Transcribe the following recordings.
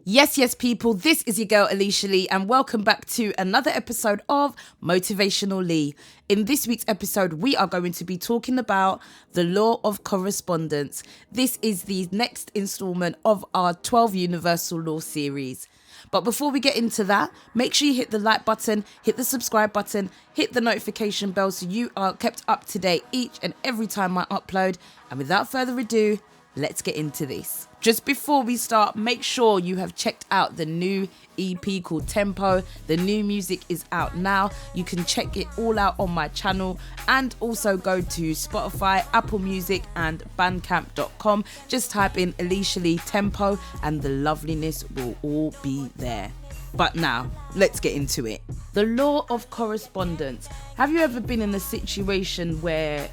Yes, people, this is your girl Aleisha Lee, and welcome back to another episode of Motivational Lee. In this week's episode, we are going to be talking about the Law of Correspondence. This is the next installment of our 12 Universal Law series. But before we get into that, make sure you hit the like button, hit the subscribe button, hit the notification bell so you are kept up to date each and every time I upload. And without further ado, let's get into this. Just before we start, make sure you have checked out the new EP called Tempo. The new music is out now. You can check it all out on my channel, and also go to Spotify, Apple Music and Bandcamp.com. Just type in Aleisha Lee Tempo and the loveliness will all be there. But now, let's get into it. The Law of Correspondence. Have you ever been in a situation where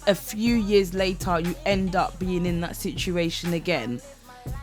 a few years later you end up being in that situation again?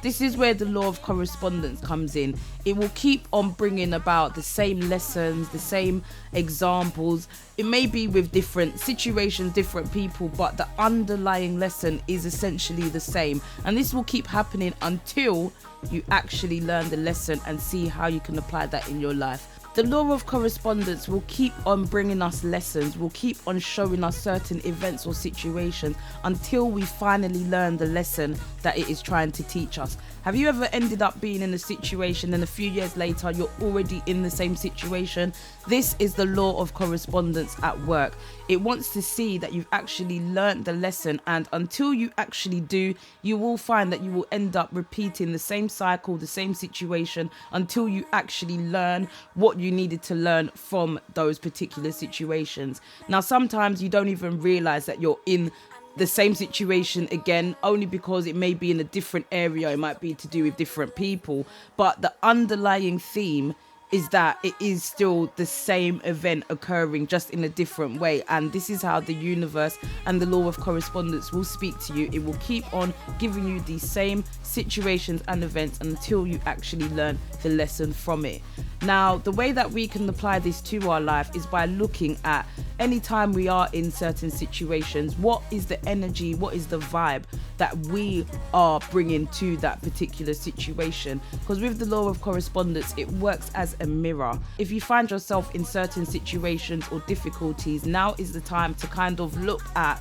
This is where the Law of Correspondence comes in. It will keep on bringing about the same lessons, the same examples. It may be with different situations, different people, but the underlying lesson is essentially the same. And this will keep happening until you actually learn the lesson and see how you can apply that in your life. The Law of Correspondence will keep on bringing us lessons, will keep on showing us certain events or situations until we finally learn the lesson that it is trying to teach us. Have you ever ended up being in a situation and a few years later you're already in the same situation? This is the Law of Correspondence at work. It wants to see that you've actually learned the lesson, and until you actually do, you will find that you will end up repeating the same cycle, the same situation, until you actually learn what you needed to learn from those particular situations. Now, sometimes you don't even realize that you're in the same situation again, only because it may be in a different area. It might be to do with different people, but the underlying theme is that it is still the same event occurring, just in a different way. And this is how the universe and the Law of Correspondence will speak to you. It will keep on giving you these same situations and events until you actually learn the lesson from it. Now, the way that we can apply this to our life is by looking at any time we are in certain situations, what is the energy, what is the vibe that we are bringing to that particular situation. Because with the Law of Correspondence, it works as a mirror. If you find yourself in certain situations or difficulties, now is the time to kind of look at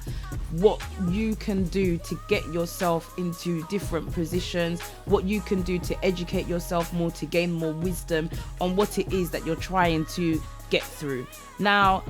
what you can do to get yourself into different positions, what you can do to educate yourself more, to gain more wisdom on what it is that you're trying to get through. Now,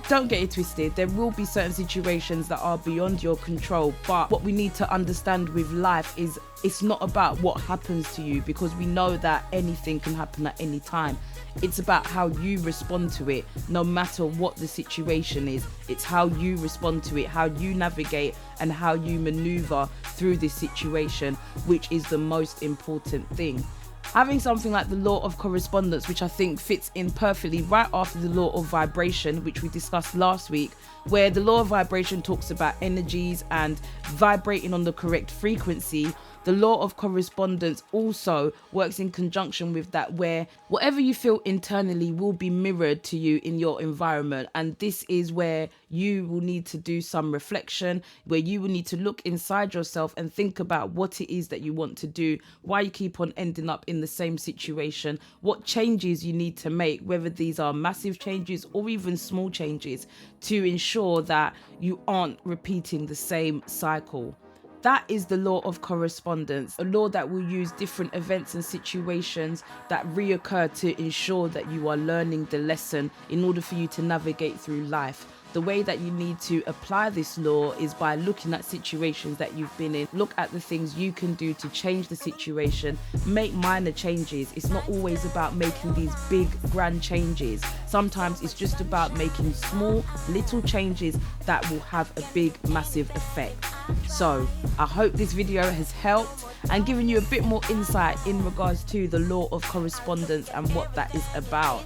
don't get it twisted. There will be certain situations that are beyond your control, but what we need to understand with life is it's not about what happens to you, because we know that anything can happen at any time. It's about how you respond to it, no matter what the situation is. It's how you respond to it, how you navigate and how you maneuver through this situation, which is the most important thing. Having something like the Law of Correspondence, which I think fits in perfectly right after the Law of Vibration, which we discussed last week, where the Law of Vibration talks about energies and vibrating on the correct frequency. The Law of Correspondence also works in conjunction with that, where whatever you feel internally will be mirrored to you in your environment. And this is where you will need to do some reflection, where you will need to look inside yourself and think about what it is that you want to do, why you keep on ending up in the same situation, what changes you need to make, whether these are massive changes or even small changes, to ensure that you aren't repeating the same cycle. That is the Law of Correspondence, a law that will use different events and situations that reoccur to ensure that you are learning the lesson in order for you to navigate through life. The way that you need to apply this law is by looking at situations that you've been in. Look at the things you can do to change the situation. Make minor changes. It's not always about making these big, grand changes. Sometimes it's just about making small, little changes that will have a big, massive effect. So I hope this video has helped and given you a bit more insight in regards to the Law of Correspondence and what that is about.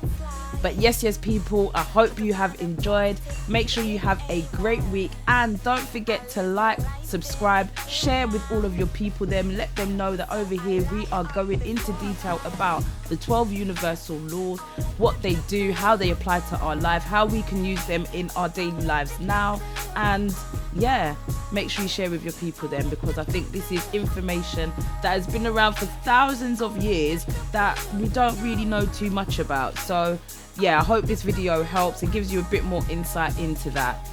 But yes, people, I hope you have enjoyed. Make sure you have a great week, and don't forget to like, subscribe, share with all of your people, let them know that over here we are going into detail about the 12 universal laws, what they do, how they apply to our life, how we can use them in our daily lives now. And yeah, make sure you share with your people because I think this is information that has been around for thousands of years that we don't really know too much about. So yeah, I hope this video helps and gives you a bit more insight into that.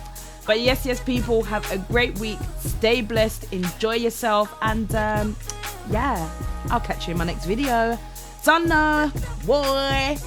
But yes, people, have a great week, stay blessed, enjoy yourself, and yeah, I'll catch you in my next video. Sana, boy.